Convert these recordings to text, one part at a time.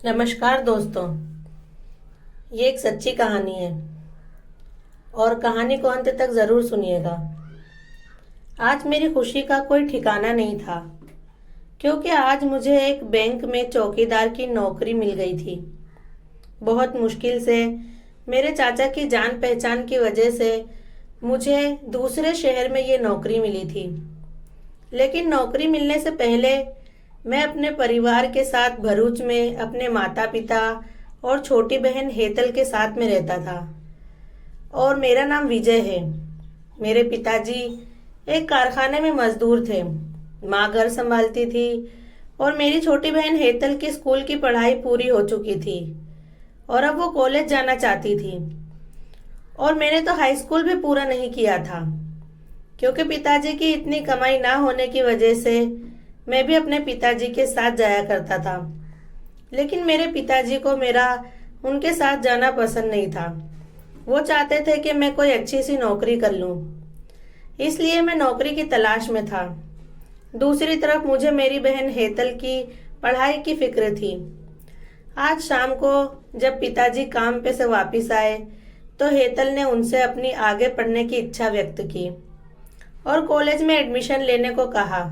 नमस्कार दोस्तों। ये एक सच्ची कहानी है और कहानी को अंत तक ज़रूर सुनिएगा। आज मेरी खुशी का कोई ठिकाना नहीं था क्योंकि आज मुझे एक बैंक में चौकीदार की नौकरी मिल गई थी। बहुत मुश्किल से मेरे चाचा की जान पहचान की वजह से मुझे दूसरे शहर में ये नौकरी मिली थी। लेकिन नौकरी मिलने से पहले मैं अपने परिवार के साथ भरूच में अपने माता पिता और छोटी बहन हेतल के साथ में रहता था। और मेरा नाम विजय है। मेरे पिताजी एक कारखाने में मजदूर थे, माँ घर संभालती थी और मेरी छोटी बहन हेतल की स्कूल की पढ़ाई पूरी हो चुकी थी और अब वो कॉलेज जाना चाहती थी। और मैंने तो हाई स्कूल भी पूरा नहीं किया था क्योंकि पिताजी की इतनी कमाई ना होने की वजह से मैं भी अपने पिताजी के साथ जाया करता था। लेकिन मेरे पिताजी को मेरा उनके साथ जाना पसंद नहीं था। वो चाहते थे कि मैं कोई अच्छी सी नौकरी कर लूं, इसलिए मैं नौकरी की तलाश में था। दूसरी तरफ मुझे मेरी बहन हेतल की पढ़ाई की फिक्र थी। आज शाम को जब पिताजी काम पे से वापस आए तो हेतल ने उनसे अपनी आगे पढ़ने की इच्छा व्यक्त की और कॉलेज में एडमिशन लेने को कहा।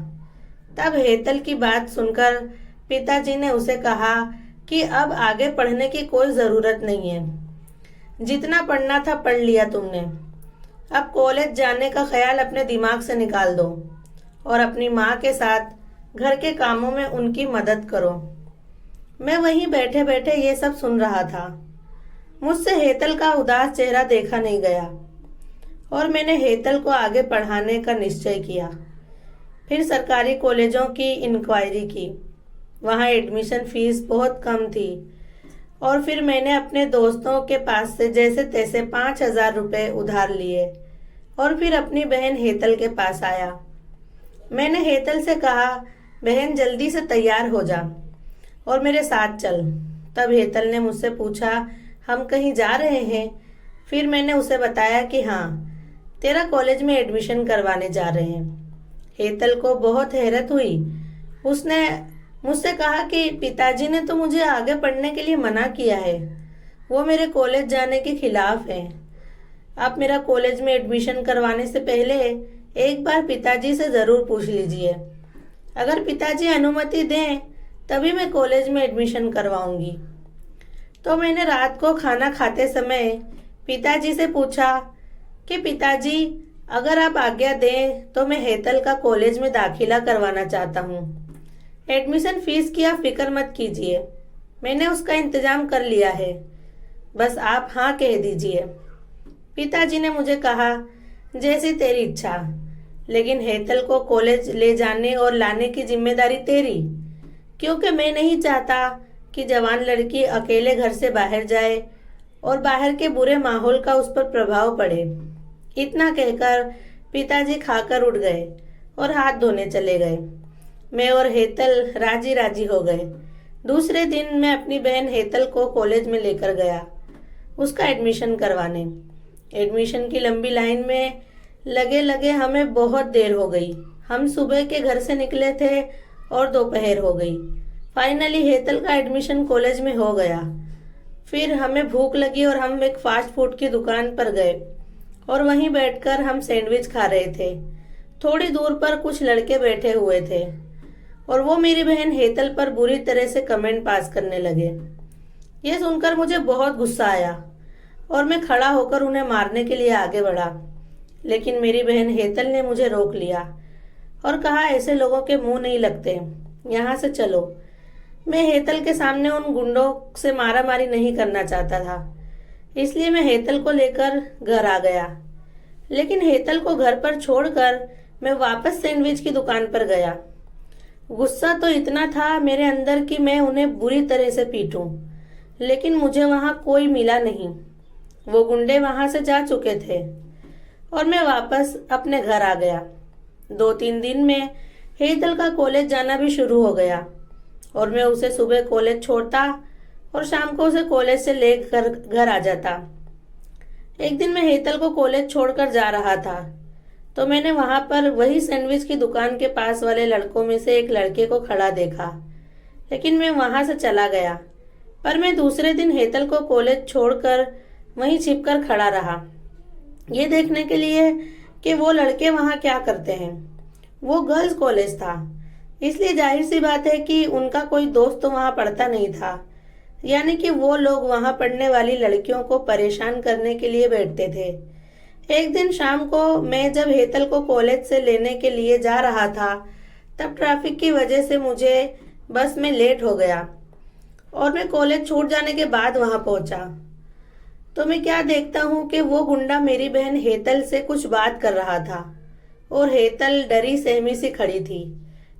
तब हेतल की बात सुनकर पिताजी ने उसे कहा कि अब आगे पढ़ने की कोई ज़रूरत नहीं है, जितना पढ़ना था पढ़ लिया तुमने। अब कॉलेज जाने का ख्याल अपने दिमाग से निकाल दो और अपनी माँ के साथ घर के कामों में उनकी मदद करो। मैं वहीं बैठे बैठे ये सब सुन रहा था। मुझसे हेतल का उदास चेहरा देखा नहीं गया और मैंने हेतल को आगे पढ़ाने का निश्चय किया। फिर सरकारी कॉलेजों की इंक्वायरी की। वहाँ एडमिशन फीस बहुत कम थी और फिर मैंने अपने दोस्तों के पास से जैसे तैसे 5,000 रुपये उधार लिए और फिर अपनी बहन हेतल के पास आया। मैंने हेतल से कहा, बहन जल्दी से तैयार हो जा और मेरे साथ चल। तब हेतल ने मुझसे पूछा, हम कहीं जा रहे हैं? फिर मैंने उसे बताया कि हाँ, तेरा कॉलेज में एडमिशन करवाने जा रहे हैं। हेतल को बहुत हैरत हुई। उसने मुझसे कहा कि पिताजी ने तो मुझे आगे पढ़ने के लिए मना किया है, वो मेरे कॉलेज जाने के खिलाफ है। आप मेरा कॉलेज में एडमिशन करवाने से पहले एक बार पिताजी से ज़रूर पूछ लीजिए। अगर पिताजी अनुमति दें तभी मैं कॉलेज में एडमिशन करवाऊंगी। तो मैंने रात को खाना खाते समय पिताजी से पूछा कि पिताजी, अगर आप आज्ञा दें तो मैं हेतल का कॉलेज में दाखिला करवाना चाहता हूँ। एडमिशन फीस की आप फिक्र मत कीजिए, मैंने उसका इंतजाम कर लिया है, बस आप हाँ कह दीजिए। पिताजी ने मुझे कहा, जैसी तेरी इच्छा, लेकिन हेतल को कॉलेज ले जाने और लाने की जिम्मेदारी तेरी, क्योंकि मैं नहीं चाहता कि जवान लड़की अकेले घर से बाहर जाए और बाहर के बुरे माहौल का उस पर प्रभाव पड़े। इतना कहकर पिताजी खाकर उठ गए और हाथ धोने चले गए। मैं और हेतल राजी राजी हो गए। दूसरे दिन मैं अपनी बहन हेतल को कॉलेज में लेकर गया उसका एडमिशन करवाने। एडमिशन की लंबी लाइन में लगे लगे हमें बहुत देर हो गई। हम सुबह के घर से निकले थे और दोपहर हो गई। फाइनली हेतल का एडमिशन कॉलेज में हो गया। फिर हमें भूख लगी और हम एक फास्ट फूड की दुकान पर गए और वहीं बैठकर हम सैंडविच खा रहे थे। थोड़ी दूर पर कुछ लड़के बैठे हुए थे और वो मेरी बहन हेतल पर बुरी तरह से कमेंट पास करने लगे। ये सुनकर मुझे बहुत गुस्सा आया और मैं खड़ा होकर उन्हें मारने के लिए आगे बढ़ा, लेकिन मेरी बहन हेतल ने मुझे रोक लिया और कहा, ऐसे लोगों के मुंह नहीं लगते, यहाँ से चलो। मैं हेतल के सामने उन गुंडों से मारामारी नहीं करना चाहता था, इसलिए मैं हेतल को लेकर घर आ गया। लेकिन हेतल को घर पर छोड़कर मैं वापस सैंडविच की दुकान पर गया। गुस्सा तो इतना था मेरे अंदर कि मैं उन्हें बुरी तरह से पीटूं, लेकिन मुझे वहां कोई मिला नहीं। वो गुंडे वहां से जा चुके थे और मैं वापस अपने घर आ गया। 2-3 दिन में हेतल का कॉलेज जाना भी शुरू हो गया और मैं उसे सुबह कॉलेज छोड़ता और शाम को उसे कॉलेज से लेकर घर आ जाता। एक दिन मैं हेतल को कॉलेज छोड़कर जा रहा था तो मैंने वहां पर वही सैंडविच की दुकान के पास वाले लड़कों में से एक लड़के को खड़ा देखा, लेकिन मैं वहां से चला गया पर मैं दूसरे दिन हेतल को कॉलेज छोड़कर वहीं छिपकर खड़ा रहा, ये देखने के लिए कि वो लड़के वहाँ क्या करते हैं। वो गर्ल्स कॉलेज था, इसलिए जाहिर सी बात है कि उनका कोई दोस्त तो वहाँ पढ़ता नहीं था, यानी कि वो लोग वहाँ पढ़ने वाली लड़कियों को परेशान करने के लिए बैठते थे। एक दिन शाम को मैं जब हेतल को कॉलेज से लेने के लिए जा रहा था, तब ट्रैफिक की वजह से मुझे बस में लेट हो गया और मैं कॉलेज छूट जाने के बाद वहां पहुंचा। तो मैं क्या देखता हूँ कि वो गुंडा मेरी बहन हेतल से कुछ बात कर रहा था और हेतल डरी सहमी सी खड़ी थी।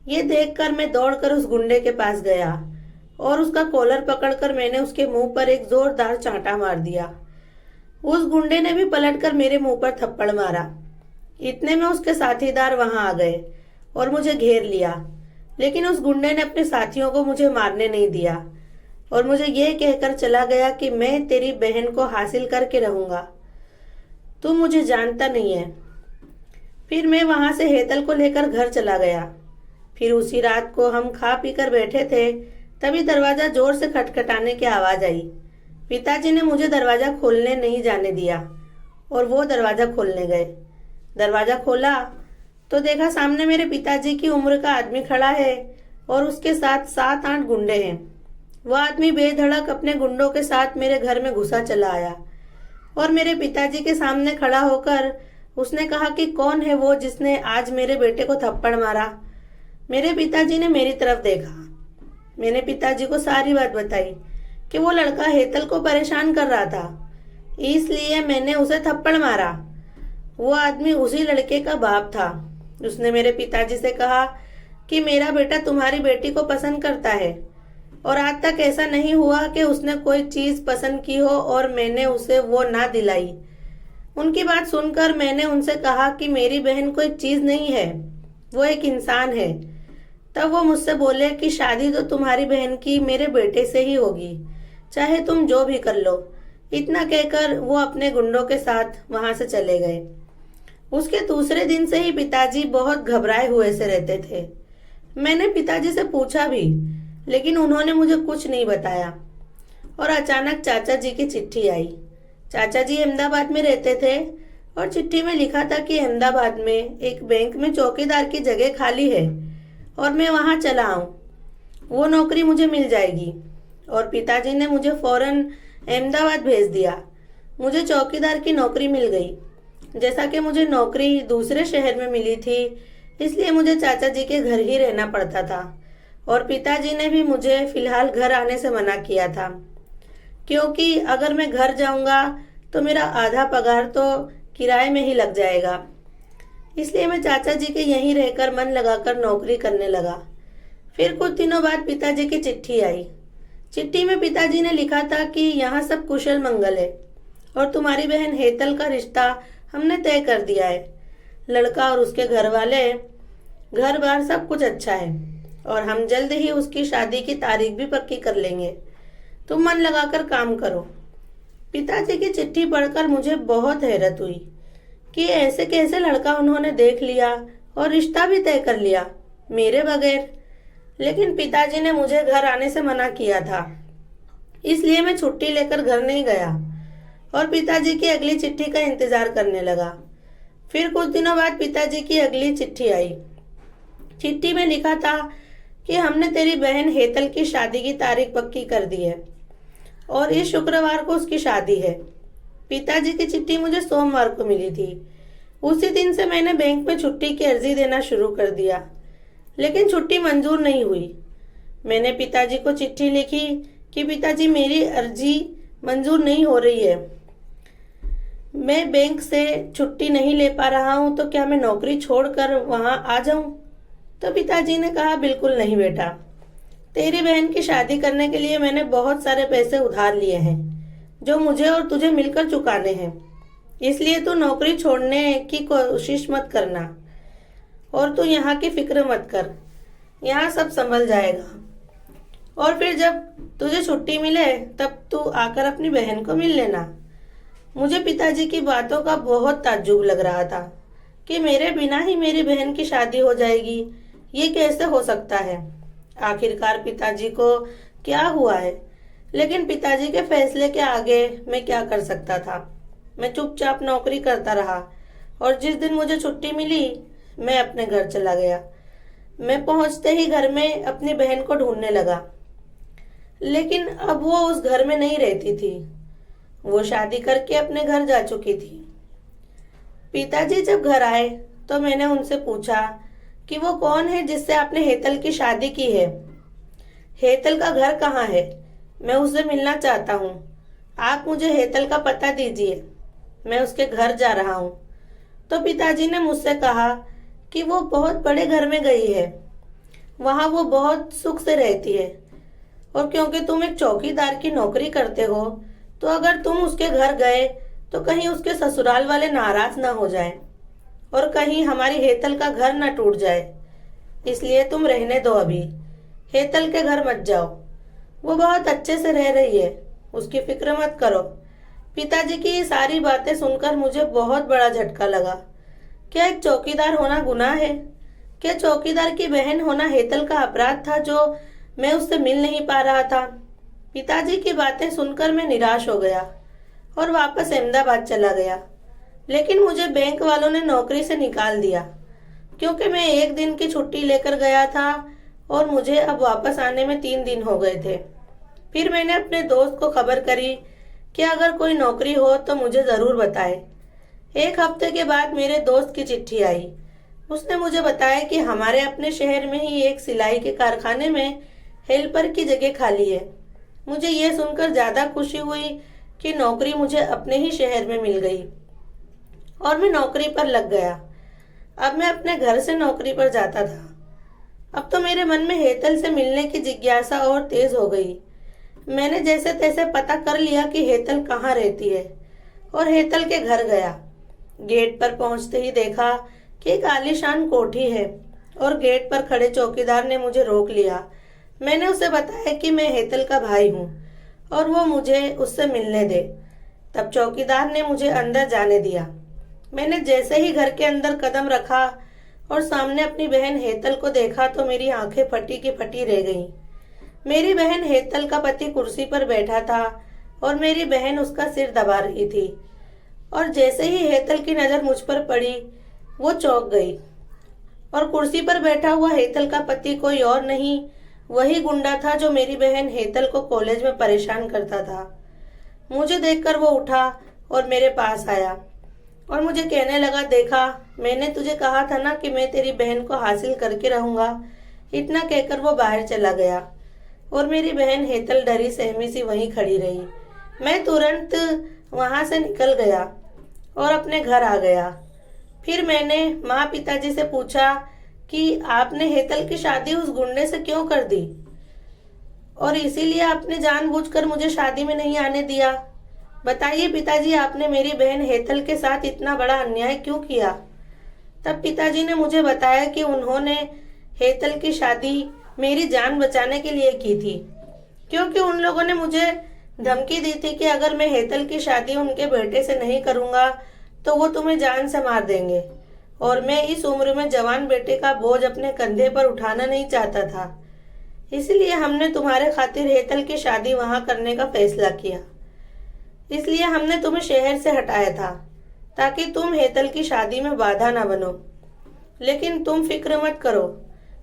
ये देखकर मैं दौड़कर उस गुंडे के पास गया और उसका कॉलर पकड़कर मैंने उसके मुंह पर एक जोरदार चांटा मार दिया। उस गुंडे ने भी पलटकर मेरे मुंह पर थप्पड़ मारा। इतने में उसके साथीदार वहां आ गए और मुझे घेर लिया, लेकिन उस गुंडे ने अपने साथियों को मुझे मारने नहीं दिया और मुझे ये कहकर चला गया कि मैं तेरी बहन को हासिल करके रहूंगा, तू मुझे जानता नहीं है। फिर मैं वहां से हेतल को लेकर घर चला गया। फिर उसी रात को हम खा पी कर बैठे थे, तभी दरवाजा जोर से खटखटाने की आवाज आई। पिताजी ने मुझे दरवाजा खोलने नहीं जाने दिया और वो दरवाजा खोलने गए। दरवाजा खोला तो देखा सामने मेरे पिताजी की उम्र का आदमी खड़ा है और उसके साथ 7-8 गुंडे हैं। वो आदमी बेधड़क अपने गुंडों के साथ मेरे घर में घुसा चला आया और मेरे पिताजी के सामने खड़ा होकर उसने कहा कि कौन है वो जिसने आज मेरे बेटे को थप्पड़ मारा। मेरे पिताजी ने मेरी तरफ देखा। मैंने पिताजी को सारी बात बताई कि वो लड़का हेतल को परेशान कर रहा था, इसलिए मैंने उसे थप्पड़ मारा। वो आदमी उसी लड़के का बाप था। उसने मेरे पिताजी से कहा कि मेरा बेटा तुम्हारी बेटी को पसंद करता है और आज तक ऐसा नहीं हुआ कि उसने कोई चीज पसंद की हो और मैंने उसे वो ना दिलाई। उनकी बात सुनकर मैंने उनसे कहा कि मेरी बहन कोई चीज नहीं है, वो एक इंसान है। तब वो मुझसे बोले कि शादी तो तुम्हारी बहन की मेरे बेटे से ही होगी, चाहे तुम जो भी कर लो। इतना कहकर वो अपने गुंडों के साथ वहां से चले गए। उसके दूसरे दिन से ही पिताजी बहुत घबराए हुए से रहते थे। मैंने पिताजी से पूछा भी, लेकिन उन्होंने मुझे कुछ नहीं बताया। और अचानक चाचा जी की चिट्ठी आई। चाचा जी अहमदाबाद में रहते थे और चिट्ठी में लिखा था कि अहमदाबाद में एक बैंक में चौकीदार की जगह खाली है और मैं वहां चला आऊं, वो नौकरी मुझे मिल जाएगी। और पिताजी ने मुझे फौरन अहमदाबाद भेज दिया। मुझे चौकीदार की नौकरी मिल गई। जैसा कि मुझे नौकरी दूसरे शहर में मिली थी, इसलिए मुझे चाचा जी के घर ही रहना पड़ता था और पिताजी ने भी मुझे फिलहाल घर आने से मना किया था, क्योंकि अगर मैं घर जाऊंगा तो मेरा आधा पगार तो किराए में ही लग जाएगा। इसलिए मैं चाचा जी के यहीं रहकर मन लगाकर नौकरी करने लगा। फिर कुछ दिनों बाद पिताजी की चिट्ठी आई। चिट्ठी में पिताजी ने लिखा था कि यहाँ सब कुशल मंगल है और तुम्हारी बहन हेतल का रिश्ता हमने तय कर दिया है। लड़का और उसके घर वाले, घर बार सब कुछ अच्छा है और हम जल्द ही उसकी शादी की तारीख भी पक्की कर लेंगे। तुम मन लगाकर काम करो। पिताजी की चिट्ठी पढ़कर मुझे बहुत हैरत हुई कि ऐसे कैसे लड़का उन्होंने देख लिया और रिश्ता भी तय कर लिया मेरे बगैर। लेकिन पिताजी ने मुझे घर आने से मना किया था, इसलिए मैं छुट्टी लेकर घर नहीं गया और पिताजी की अगली चिट्ठी का इंतजार करने लगा। फिर कुछ दिनों बाद पिताजी की अगली चिट्ठी आई। चिट्ठी में लिखा था कि हमने तेरी बहन हेतल की शादी की तारीख पक्की कर दी है और इस शुक्रवार को उसकी शादी है। पिताजी की चिट्ठी मुझे सोमवार को मिली थी। उसी दिन से मैंने बैंक में छुट्टी की अर्जी देना शुरू कर दिया, लेकिन छुट्टी मंजूर नहीं हुई। मैंने पिताजी को चिट्ठी लिखी कि पिताजी मेरी अर्जी मंजूर नहीं हो रही है, मैं बैंक से छुट्टी नहीं ले पा रहा हूँ, तो क्या मैं नौकरी छोड़कर वहां आ जाऊं? तो पिताजी ने कहा बिल्कुल नहीं बेटा, तेरी बहन की शादी करने के लिए मैंने बहुत सारे पैसे उधार लिए हैं जो मुझे और तुझे मिलकर चुकाने हैं, इसलिए तू नौकरी छोड़ने की कोशिश मत करना और तू यहाँ की फिक्र मत कर, यहाँ सब संभल जाएगा और फिर जब तुझे छुट्टी मिले तब तू आकर अपनी बहन को मिल लेना। मुझे पिताजी की बातों का बहुत ताज्जुब लग रहा था कि मेरे बिना ही मेरी बहन की शादी हो जाएगी, ये कैसे हो सकता है? आखिरकार पिताजी को क्या हुआ है लेकिन पिताजी के फैसले के आगे मैं क्या कर सकता था। मैं चुपचाप नौकरी करता रहा और जिस दिन मुझे छुट्टी मिली मैं अपने घर चला गया। मैं पहुंचते ही घर में अपनी बहन को ढूंढने लगा, लेकिन अब वो उस घर में नहीं रहती थी। वो शादी करके अपने घर जा चुकी थी। पिताजी जब घर आए तो मैंने उनसे पूछा कि वो कौन है जिससे आपने हेतल की शादी की है। हेतल का घर कहाँ है? मैं उससे मिलना चाहता हूँ। आप मुझे हेतल का पता दीजिए, मैं उसके घर जा रहा हूँ। तो पिताजी ने मुझसे कहा कि वो बहुत बड़े घर में गई है, वहां वो बहुत सुख से रहती है। और क्योंकि तुम एक चौकीदार की नौकरी करते हो, तो अगर तुम उसके घर गए तो कहीं उसके ससुराल वाले नाराज ना हो जाएं और कहीं हमारी हेतल का घर ना टूट जाए। इसलिए तुम रहने दो, अभी हेतल के घर मत जाओ। वो बहुत अच्छे से रह रही है, उसकी फिक्र मत करो। पिताजी की ये सारी बातें सुनकर मुझे बहुत बड़ा झटका लगा। क्या एक चौकीदार होना गुनाह है? क्या चौकीदार की बहन होना हेतल का अपराध था जो मैं उससे मिल नहीं पा रहा था? पिताजी की बातें सुनकर मैं निराश हो गया और वापस अहमदाबाद चला गया। लेकिन मुझे बैंक वालों ने नौकरी से निकाल दिया क्योंकि मैं एक दिन की छुट्टी लेकर गया था और मुझे अब वापस आने में 3 दिन हो गए थे। फिर मैंने अपने दोस्त को खबर करी कि अगर कोई नौकरी हो तो मुझे ज़रूर बताए। एक हफ्ते के बाद मेरे दोस्त की चिट्ठी आई। उसने मुझे बताया कि हमारे अपने शहर में ही एक सिलाई के कारखाने में हेल्पर की जगह खाली है। मुझे ये सुनकर ज़्यादा खुशी हुई कि नौकरी मुझे अपने ही शहर में मिल गई और मैं नौकरी पर लग गया। अब मैं अपने घर से नौकरी पर जाता था। अब तो मेरे मन में हेतल से मिलने की जिज्ञासा और तेज हो गई। मैंने जैसे तैसे पता कर लिया कि हेतल कहाँ रहती है और हेतल के घर गया। गेट पर पहुंचते ही देखा कि एक आलीशान कोठी है और गेट पर खड़े चौकीदार ने मुझे रोक लिया। मैंने उसे बताया कि मैं हेतल का भाई हूँ और वो मुझे उससे मिलने दे। तब चौकीदार ने मुझे अंदर जाने दिया। मैंने जैसे ही घर के अंदर कदम रखा और सामने अपनी बहन हेतल को देखा तो मेरी आंखें फटी की फटी रह गईं। मेरी बहन हेतल का पति कुर्सी पर बैठा था और मेरी बहन उसका सिर दबा रही थी। और जैसे ही हेतल की नजर मुझ पर पड़ी वो चौंक गई। और कुर्सी पर बैठा हुआ हेतल का पति कोई और नहीं, वही गुंडा था जो मेरी बहन हेतल को कॉलेज में परेशान करता था। मुझे देखकर वो उठा और मेरे पास आया और मुझे कहने लगा, देखा, मैंने तुझे कहा था ना कि मैं तेरी बहन को हासिल करके रहूंगा। इतना कहकर वो बाहर चला गया और मेरी बहन हेतल डरी सहमी सी वहीं खड़ी रही। मैं तुरंत वहां से निकल गया और अपने घर आ गया। फिर मैंने माँ पिताजी से पूछा कि आपने हेतल की शादी उस गुंडे से क्यों कर दी और इसीलिए आपने जानबूझकर मुझे शादी में नहीं आने दिया। बताइए पिताजी, आपने मेरी बहन हेतल के साथ इतना बड़ा अन्याय क्यों किया? तब पिताजी ने मुझे बताया कि उन्होंने हेतल की शादी मेरी जान बचाने के लिए की थी, क्योंकि उन लोगों ने मुझे धमकी दी थी कि अगर मैं हेतल की शादी उनके बेटे से नहीं करूंगा तो वो तुम्हें जान से मार देंगे और मैं इस उम्र में जवान बेटे का बोझ अपने कंधे पर उठाना नहीं चाहता था। इसलिए हमने तुम्हारे खातिर हेतल की शादी वहां करने का फैसला किया। इसलिए हमने तुम्हें शहर से हटाया था ताकि तुम हेतल की शादी में बाधा ना बनो। लेकिन तुम फिक्र मत करो,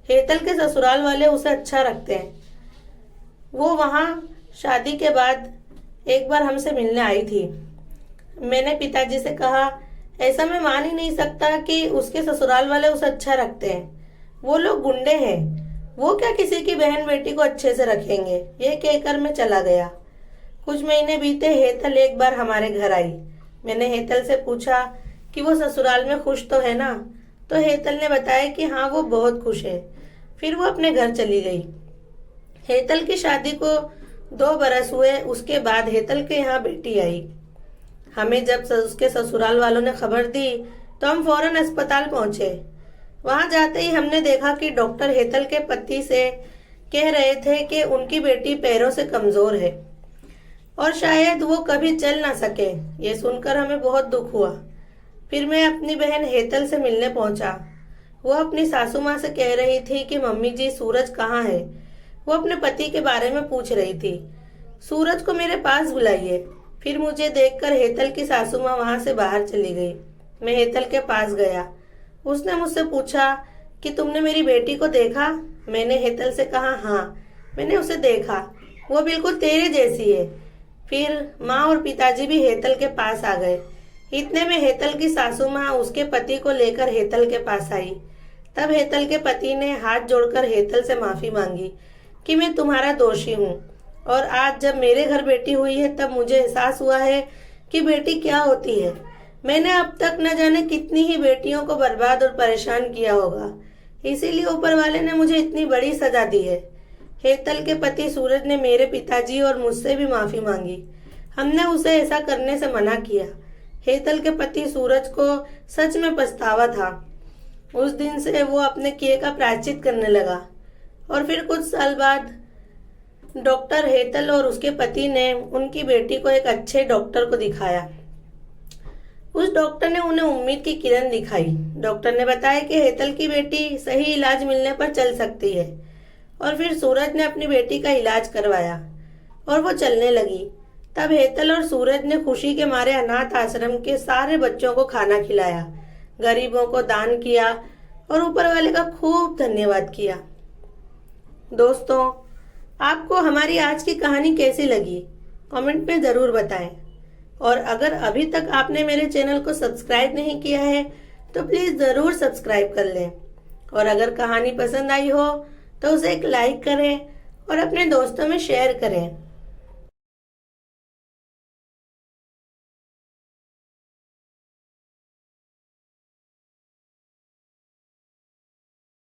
हेतल के ससुराल वाले उसे अच्छा रखते हैं। वो वहां शादी के बाद एक बार हमसे मिलने आई थी। मैंने पिताजी से कहा, ऐसा मैं मान ही नहीं सकता कि उसके ससुराल वाले उसे अच्छा रखते हैं। वो लोग गुंडे हैं, वो क्या किसी की बहन बेटी को अच्छे से रखेंगे। ये कहकर मैं चला गया। कुछ महीने बीते, हेतल एक बार हमारे घर आई। मैंने हेतल से पूछा कि वो ससुराल में खुश तो है ना? तो हेतल ने बताया कि हाँ, वो बहुत खुश है। फिर वो अपने घर चली गई। हेतल की शादी को 2 बरस हुए, उसके बाद हेतल के यहाँ बेटी आई। हमें जब उसके ससुराल वालों ने खबर दी तो हम फौरन अस्पताल पहुंचे। वहां जाते ही हमने देखा कि डॉक्टर हेतल के पति से कह रहे थे कि उनकी बेटी पैरों से कमजोर है और शायद वो कभी चल ना सके। ये सुनकर हमें बहुत दुख हुआ। फिर मैं अपनी बहन हेतल से मिलने पहुंचा। वो अपनी सासू माँ से कह रही थी कि मम्मी जी, सूरज कहाँ है? वो अपने पति के बारे में पूछ रही थी। सूरज को मेरे पास बुलाइए। फिर मुझे देखकर हेतल की सासू माँ वहां से बाहर चली गई। मैं हेतल के पास गया। उसने मुझसे पूछा कि तुमने मेरी बेटी को देखा? मैंने हेतल से कहा, हाँ मैंने उसे देखा, वो बिल्कुल तेरे जैसी है। फिर माँ और पिताजी भी हेतल के पास आ गए। इतने में हेतल की सासू माँ उसके पति को लेकर हेतल के पास आई। तब हेतल के पति ने हाथ जोड़कर हेतल से माफी मांगी कि मैं तुम्हारा दोषी हूँ, और आज जब मेरे घर बेटी हुई है तब मुझे एहसास हुआ है कि बेटी क्या होती है। मैंने अब तक न जाने कितनी ही बेटियों को बर्बाद और परेशान किया होगा, इसीलिए ऊपर वाले ने मुझे इतनी बड़ी सजा दी है। हेतल के पति सूरज ने मेरे पिताजी और मुझसे भी माफी मांगी। हमने उसे ऐसा करने से मना किया। हेतल के पति सूरज को सच में पछतावा था। उस दिन से वो अपने किए का प्रायश्चित करने लगा। और फिर कुछ साल बाद डॉक्टर हेतल और उसके पति ने उनकी बेटी को एक अच्छे डॉक्टर को दिखाया। उस डॉक्टर ने उन्हें उम्मीद की किरण दिखाई। डॉक्टर ने बताया कि हेतल की बेटी सही इलाज मिलने पर चल सकती है। और फिर सूरज ने अपनी बेटी का इलाज करवाया और वो चलने लगी। तब हेतल और सूरज ने खुशी के मारे अनाथ आश्रम के सारे बच्चों को खाना खिलाया, गरीबों को दान किया और ऊपर वाले का खूब धन्यवाद किया। दोस्तों, आपको हमारी आज की कहानी कैसी लगी? कमेंट में ज़रूर बताएं। और अगर अभी तक आपने मेरे चैनल को सब्सक्राइब नहीं किया है तो प्लीज़ ज़रूर सब्सक्राइब कर लें। और अगर कहानी पसंद आई हो तो उसे एक लाइक करें और अपने दोस्तों में शेयर करें।